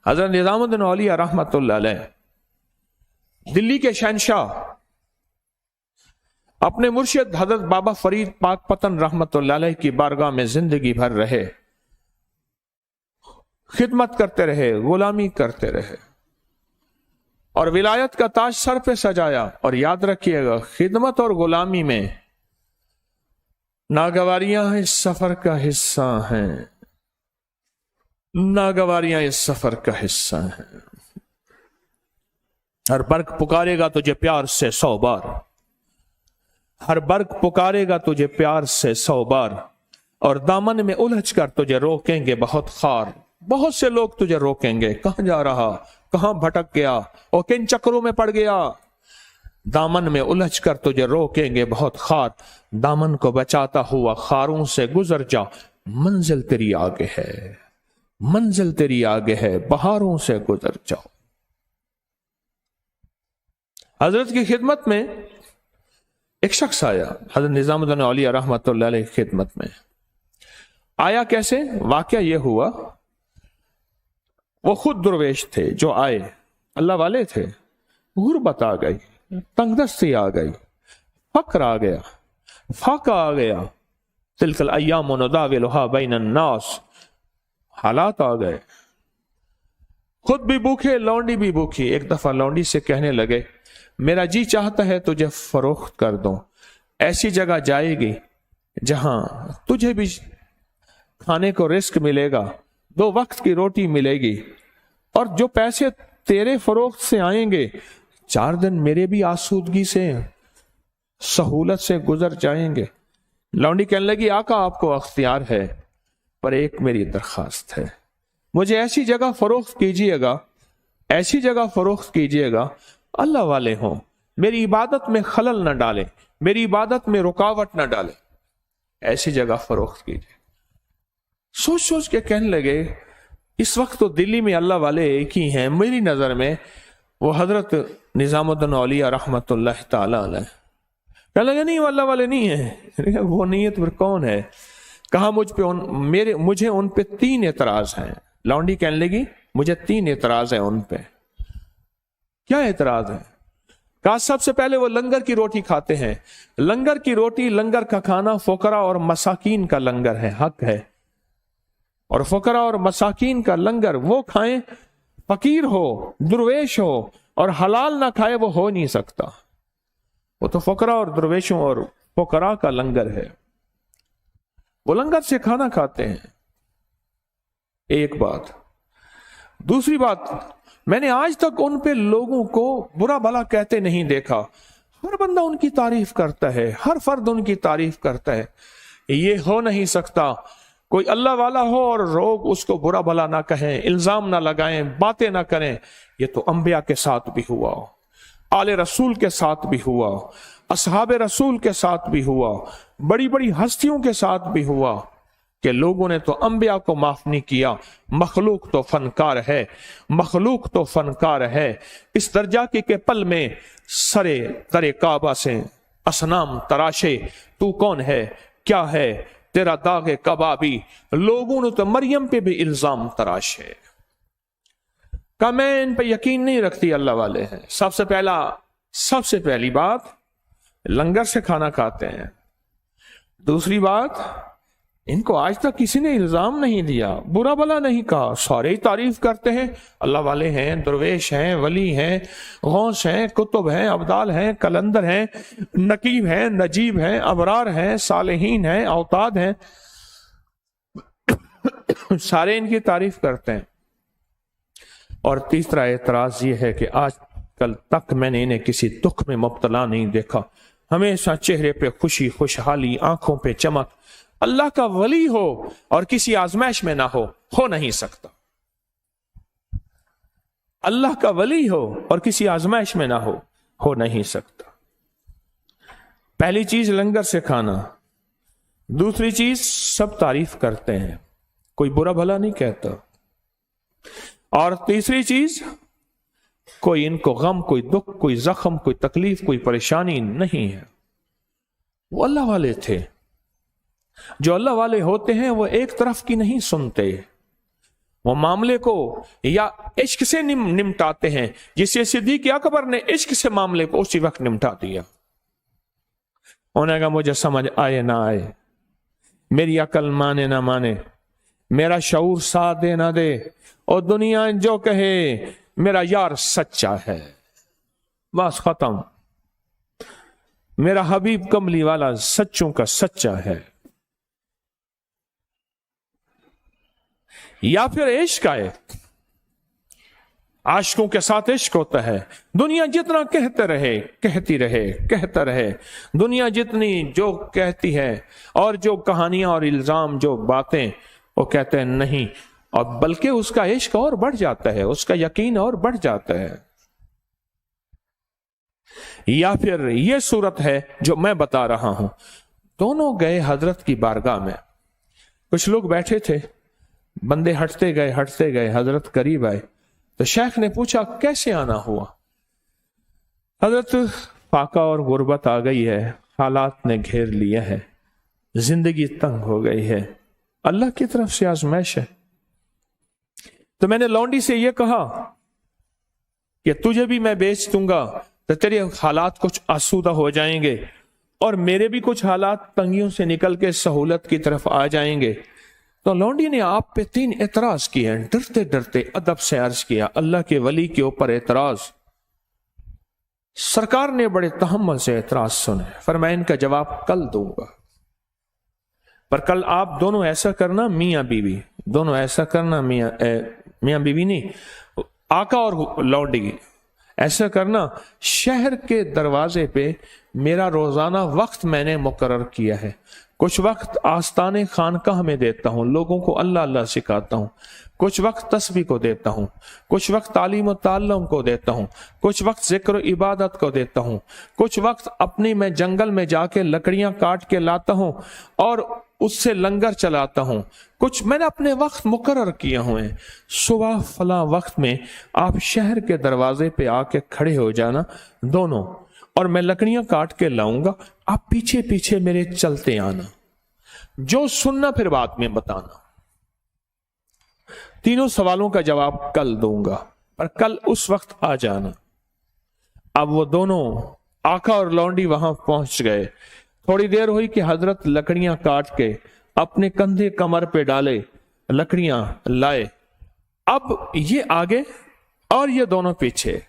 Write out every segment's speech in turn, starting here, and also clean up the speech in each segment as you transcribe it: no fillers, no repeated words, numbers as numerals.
حضرت نظام الدین اولیاء رحمۃ اللہ علیہ دلی کے شہنشاہ اپنے مرشد حضرت بابا فرید پاک پتن رحمۃ اللہ علیہ کی بارگاہ میں زندگی بھر رہے، خدمت کرتے رہے، غلامی کرتے رہے اور ولایت کا تاج سر پہ سجایا۔ اور یاد رکھیے گا، خدمت اور غلامی میں ناگواریاں اس سفر کا حصہ ہیں، ناگواریاں اس سفر کا حصہ ہیں۔ ہر برق پکارے گا تجھے پیار سے 100 بار، ہر برق پکارے گا تجھے پیار سے 100 بار، اور دامن میں الجھ کر تجھے روکیں گے بہت خار۔ بہت سے لوگ تجھے روکیں گے، کہاں جا رہا، کہاں بھٹک گیا اور کن چکروں میں پڑ گیا۔ دامن میں الجھ کر تجھے روکیں گے بہت خار، دامن کو بچاتا ہوا خاروں سے گزر جا، منزل تیری آگے ہے، منزل تیری آگے ہے، بہاروں سے گزر جاؤ۔ حضرت کی خدمت میں ایک شخص آیا، حضرت نظام الدین اولیاء رحمۃ اللہ علیہ کی خدمت میں آیا۔ کیسے؟ واقعہ یہ ہوا، وہ خود درویش تھے جو آئے، اللہ والے تھے، غربت آ گئی، تنگ دستی آ گئی، فقر آ گیا، فاقہ آ گیا، تلک الایام نداولها بین الناس، حالات آ گئے، خود بھی بھوکے، لونڈی بھی بھوکی۔ ایک دفعہ لونڈی سے کہنے لگے، میرا جی چاہتا ہے تجھے فروخت کر دوں، ایسی جگہ جائے گی جہاں تجھے بھی کھانے کو رزق ملے گا، 2 وقت کی روٹی ملے گی، اور جو پیسے تیرے فروخت سے آئیں گے 4 دن میرے بھی آسودگی سے، سہولت سے گزر جائیں گے۔ لونڈی کہنے لگی، آقا آپ کو اختیار ہے، پر ایک میری درخواست ہے، مجھے ایسی جگہ فروخت کیجئے گا، ایسی جگہ فروخت کیجئے گا اللہ والے ہوں، میری عبادت میں خلل نہ ڈالے، میری عبادت میں رکاوٹ نہ ڈالے، ایسی جگہ فروخت کیجئے۔ سوچ سوچ کے کہنے لگے، اس وقت تو دلی میں اللہ والے ایک ہی ہیں میری نظر میں، وہ حضرت نظام الدین اولیاء رحمۃ اللہ تعالی علیہ۔ کہنے لگے، نہیں وہ اللہ والے نہیں ہیں۔ وہ نہیں ہے تو پھر کون ہے؟ کہا مجھے ان پہ 3 اعتراض ہیں۔ لونڈی کہنے لگی، مجھے 3 اعتراض ہیں ان پہ۔ کیا اعتراض ہے؟ کہا سب سے پہلے وہ لنگر کی روٹی کھاتے ہیں، لنگر کی روٹی، لنگر کا کھانا فقراء اور مساکین کا لنگر ہے، حق ہے، اور فقراء اور مساکین کا لنگر وہ کھائیں، فقیر ہو، درویش ہو اور حلال نہ کھائے وہ ہو نہیں سکتا۔ وہ تو فقراء اور درویشوں اور فقراء کا لنگر ہے، وہ لنگر سے کھانا کھاتے ہیں۔ ایک بات۔ دوسری بات، میں نے آج تک ان پہ لوگوں کو برا بھلا کہتے نہیں دیکھا، ہر بندہ ان کی تعریف کرتا ہے، ہر فرد ان کی تعریف کرتا ہے۔ یہ ہو نہیں سکتا کوئی اللہ والا ہو اور لوگ اس کو برا بھلا نہ کہیں، الزام نہ لگائیں، باتیں نہ کریں۔ یہ تو انبیاء کے ساتھ بھی ہوا، آل رسول کے ساتھ بھی ہوا، اصحاب رسول کے ساتھ بھی ہوا، بڑی بڑی ہستیوں کے ساتھ بھی ہوا، کہ لوگوں نے تو انبیاء کو معاف نہیں کیا۔ مخلوق تو فنکار ہے، مخلوق تو فنکار ہے، اس درجہ کی کہ پل میں سرے ترے کعبہ سے اصنام تراشے، تو کون ہے، کیا ہے تیرا داغ کبابی، لوگوں نے تو مریم پہ بھی الزام تراشے۔ کہ میں ان پہ یقین نہیں رکھتی، اللہ والے ہیں۔ سب سے پہلی بات، لنگر سے کھانا کھاتے ہیں۔ دوسری بات، ان کو آج تک کسی نے الزام نہیں دیا، برا بھلا نہیں کہا، سارے ہی تعریف کرتے ہیں، اللہ والے ہیں، درویش ہیں، ولی ہیں، غوث ہیں، کتب ہیں، ابدال ہیں، کلندر ہیں، نقیب ہیں، نجیب ہیں، ابرار ہیں، صالحین ہیں، اوتاد ہیں، سارے ان کی تعریف کرتے ہیں۔ اور تیسرا اعتراض یہ ہے کہ آج کل تک میں نے انہیں کسی دکھ میں مبتلا نہیں دیکھا، ہمیشہ چہرے پہ خوشی، خوشحالی، آنکھوں پہ چمک۔ اللہ کا ولی ہو اور کسی آزمائش میں نہ ہو نہیں سکتا۔ اللہ کا ولی ہو اور کسی آزمائش میں نہ ہو نہیں سکتا۔ پہلی چیز لنگر سے کھانا، دوسری چیز سب تعریف کرتے ہیں، کوئی برا بھلا نہیں کہتا، اور تیسری چیز کوئی ان کو غم، کوئی دکھ، کوئی زخم، کوئی تکلیف، کوئی پریشانی نہیں ہے۔ وہ اللہ والے تھے۔ جو اللہ والے ہوتے ہیں وہ ایک طرف کی نہیں سنتے، वो मामले को या इश्क से निमटाते हैं, जिसे सिद्दीक़ अकबर ने इश्क से मामले को उसी वक्त निमटा दिया। उन्होंने कहा मुझे समझ आए ना आए, मेरी अकल माने ना माने, मेरा शऊर साथ दे ना दे, और दुनिया जो कहे मेरा यार सच्चा है, बस खत्म। मेरा हबीब कमली वाला सच्चों का सच्चा है। या फिर इश्क आए, आशिकों के साथ इश्क होता है। दुनिया जितना कहते रहे, कहती रहे, कहता रहे, दुनिया जितनी जो कहती है, और जो कहानियां और इल्जाम जो बातें, वो कहते हैं नहीं, और बल्कि उसका इश्क और बढ़ जाता है, उसका यकीन और बढ़ जाता है। या फिर यह सूरत है जो मैं बता रहा हूं। दोनों गए हजरत की बारगाह में, कुछ लोग बैठे थे, बंदे हटते गए, हटते गए, हजरत करीब आए तो शेख ने पूछा कैसे आना हुआ? हजरत फाका और गुर्बत आ गई है, हालात ने घेर लिया है, जिंदगी तंग हो गई है, अल्लाह की तरफ से आजमाइश है। तो मैंने लौंडी से यह कहा कि तुझे भी मैं बेच दूंगा तो तेरे हालात कुछ आसूदा हो जाएंगे, और मेरे भी कुछ हालात तंगियों से निकल के सहूलत की तरफ आ जाएंगे। तो लौंडी ने आप पे 3 एतराज किए, डरते डरते अदब से अर्ज किया, अल्लाह के वली के ऊपर एतराज। सरकार ने बड़े तहम्मुल से एतराज सुने, फरमाया इनका जवाब कल दूंगा, पर कल आप दोनों ऐसा करना, मियां बीवी दोनों ऐसा करना, मियां बीवी नहीं, आका और लौंडी ऐसा करना, शहर के दरवाजे पे मेरा रोजाना वक्त मैंने मुकर्रर किया है, कुछ वक्त आस्ताने खानकाह में देता हूं, लोगों को अल्लाह अल्लाह सिखाता हूं, कुछ वक्त तस्बीह को देता हूं, कुछ वक्त तालीम और ताल्लुम को देता हूं, कुछ वक्त जिक्र और इबादत को देता हूं, कुछ वक्त अपनी मैं जंगल में जाके लकड़ियां काट के लाता हूं और उससे लंगर चलाता हूं, कुछ मैंने अपने वक्त मुकर्रर किए हुए हैं। सुबह फला वक्त में आप शहर के दरवाजे पे आके खड़े हो जाना दोनों, और मैं लकड़ियां काट के लाऊंगा, आप पीछे पीछे मेरे चलते आना, जो सुनना फिर बाद में बताना। तीनों सवालों का जवाब कल दूंगा, पर कल उस वक्त आ जाना। अब वो दोनों आका और लौंडी वहां पहुंच गए। थोड़ी देर हुई कि हजरत लकड़ियां काट के अपने कंधे कमर पे डाले, लकड़ियां लाए। अब ये आगे और ये दोनों पीछे।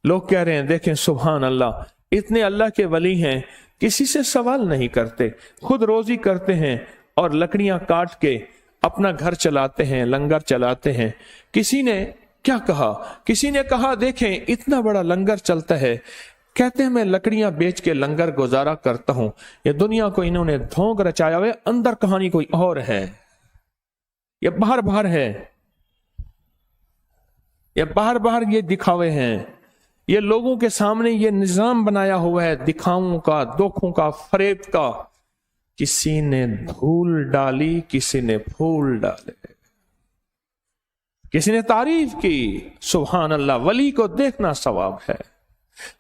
लोग कह रहे हैं देखें सुभान अल्लाह, इतने अल्लाह के वली हैं, किसी से सवाल नहीं करते, खुद रोजी करते हैं और लकड़ियां काट के अपना घर चलाते हैं, लंगर चलाते हैं। किसी ने क्या कहा, किसी ने कहा देखें इतना बड़ा लंगर चलता है, कहते हैं मैं लकड़ियां बेच के लंगर गुजारा करता हूं। ये दुनिया को इन्होंने ढोंग रचाया हुआ, अंदर कहानी कोई और है, ये बाहर बाहर है, ये बाहर बाहर ये दिखावे हैं, ये लोगों के सामने ये निजाम बनाया हुआ है दिखावों का, धोखों का, फरेब का। किसी ने धूल डाली, किसी ने फूल डाले, किसी ने तारीफ की, सुभान अल्लाह। वली को देखना सवाब है।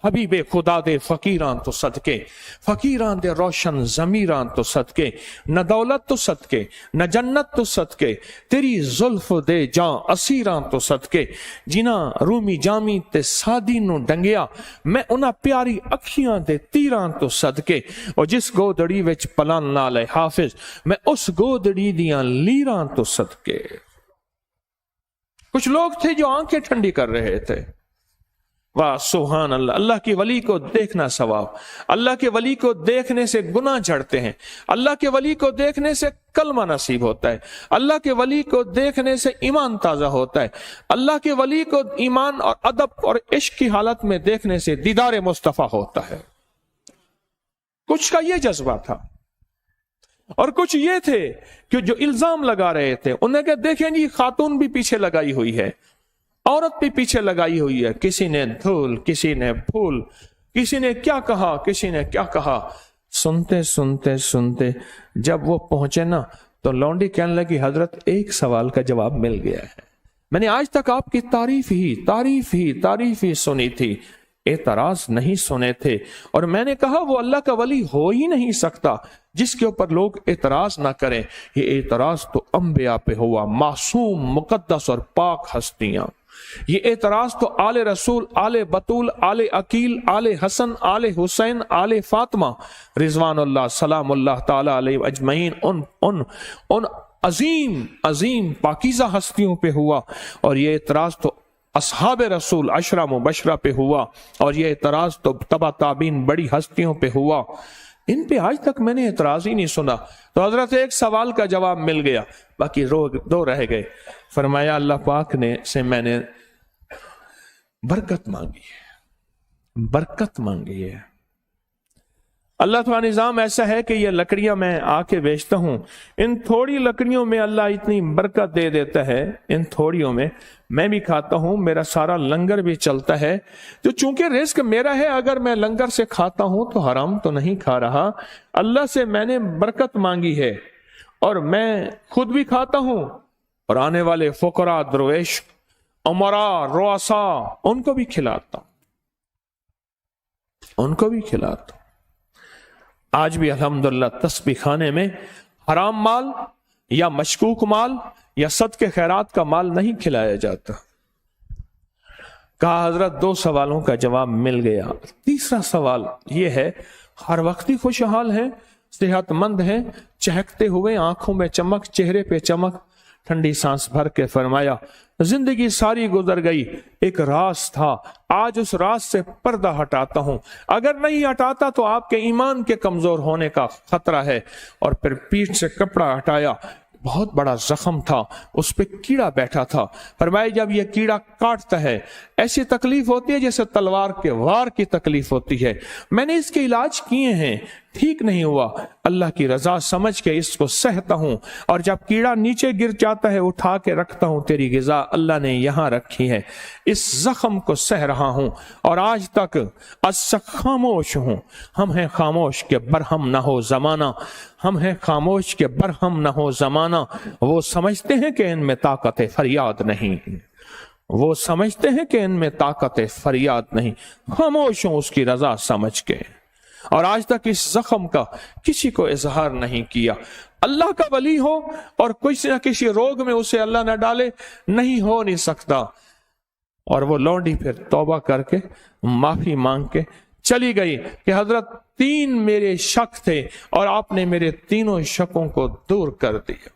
हबीबे खुदा दे फकीरान तो सदके, फकीरान दे रोशन जमीरान तो सदके, न दौलत तो सदके, न जन्नत तो सदके, तेरी जुल्फ दे जां असीरान तो सदके, जिना रूमी जामी ते सादी नु डंगिया, मैं उन्हां प्यारी अखियां दे तीरां तो सदके, और जिस गोदड़ी विच पलन नाल हाफिज, मैं उस गोदड़ी दियां लीरां तो सदके। कुछ लोग थे जो आंखें ठंडी कर रहे थे। वाह सुभान अल्लाह। अल्लाह की वली को देखना सवाब, अल्लाह के वली को देखने से गुनाह झड़ते हैं, अल्लाह के वली को देखने से कलमा नसीब होता है, अल्लाह के वली को देखने से ईमान ताजा होता है, अल्लाह के वली को ईमान और अदब और इश्क की हालत में देखने से दीदार मुस्तफा होता है। कुछ का ये जज्बा था, और कुछ ये थे कि जो इल्जाम लगा रहे थे, उन्हें कहा देखें जी खातून भी पीछे लगाई हुई है, औरत भी पीछे लगाई हुई है, किसी ने धूल, किसी ने फूल, किसी ने क्या कहा, किसी ने क्या कहा। सुनते सुनते सुनते जब वो पहुंचे ना, तो लौंडी कहने लगी हजरत एक सवाल का जवाब मिल गया है। मैंने आज तक आपकी तारीफ ही सुनी थी, एतराज नहीं सुने थे, और मैंने कहा वो अल्लाह का वली हो ही नहीं सकता जिसके ऊपर लोग एतराज ना करें। ये एतराज तो अंबिया पे हुआ, मासूम, मुकद्दस और पाक हस्तियां। ये एतराज तो आले रसूल, आले बतूल, आले अकील, आले हसन, आले हुसैन, आले फातिमा रिजवानुल्लाह सलामुल्लाह ताला अलैहि अजमईन, उन अजीम अजीम पाकीज़ा हस्तियों पे हुआ। और ये एतराज तो असहाब रसूल अशरा मुबशरा पे हुआ, और ये एतराज तो तबा ताबीन बड़ी हस्तियों पे हुआ। इन पे आज तक मैंने एतराज ही नहीं सुना। तो हजरत एक सवाल का जवाब मिल गया, बाकी दो रह गए। फरमाया अल्लाह पाक ने से मैंने बरकत मांगी है, बरकत मांगी है। अल्लाह का निज़ाम ऐसा है कि ये लकड़ियां मैं आके बेचता हूं, इन थोड़ी लकड़ियों में अल्लाह इतनी बरकत दे देता है, इन थोड़ियों में मैं भी खाता हूं, मेरा सारा लंगर भी चलता है। तो चूंकि रिस्क मेरा है, अगर मैं लंगर से खाता हूं तो हराम तो नहीं खा रहा। अल्लाह से मैंने बरकत मांगी है, और मैं खुद भी खाता हूं, और आने वाले फुकरा, दरवेश, उमरा, रुआसा, उनको भी खिलाता हूं, उनको भी खिलाता हूं। आज भी अल्हम्दुलिल्लाह तस्बीह खाने में हराम माल या मशकूक माल या सदके खैरात का माल नहीं खिलाया जाता। कहा हजरत 2 सवालों का जवाब मिल गया। तीसरा सवाल यह है, हर वक्त ही खुशहाल है, सेहतमंद है, चहकते हुए, आंखों में चमक, चेहरे पे चमक। ठंडी सांस भर के फरमाया, जिंदगी सारी गुजर गई, एक राज था, आज उस राज से पर्दा हटाता हूं। अगर नहीं हटाता तो आपके ईमान के कमजोर होने का खतरा है। और फिर पीठ से कपड़ा हटाया, बहुत बड़ा जख्म था, उस पे कीड़ा बैठा था। फरमाया जब ये कीड़ा काटता है ऐसी तकलीफ होती है जैसे तलवार के वार की तकलीफ होती है। मैंने इसके इलाज किए हैं, ठीक नहीं हुआ, अल्लाह की रजा समझ के इसको सहता हूं, और जब कीड़ा नीचे गिर जाता है उठा के रखता हूं, तेरी गिजा अल्लाह ने यहां रखी है, इस जख्म को सह रहा हूं, और आज तक खामोश हूं। हम हैं खामोश के बरहम ना हो जमाना, हम हैं खामोश के बरहम ना हो जमाना। वो समझते हैं कि इनमें ताकत फरियाद नहीं, वो समझते हैं कि इनमें ताकत फरियाद नहीं, खामोश हूं उसकी रजा समझ के। और आज तक इस जख्म का किसी को इजहार नहीं किया। अल्लाह का वली हो और किसी न किसी रोग में उसे अल्लाह न डाले, नहीं हो नहीं सकता। और वो लौंडी फिर तौबा करके माफी मांग के चली गई कि हजरत 3 मेरे शक थे और आपने मेरे तीनों शकों को दूर कर दिया।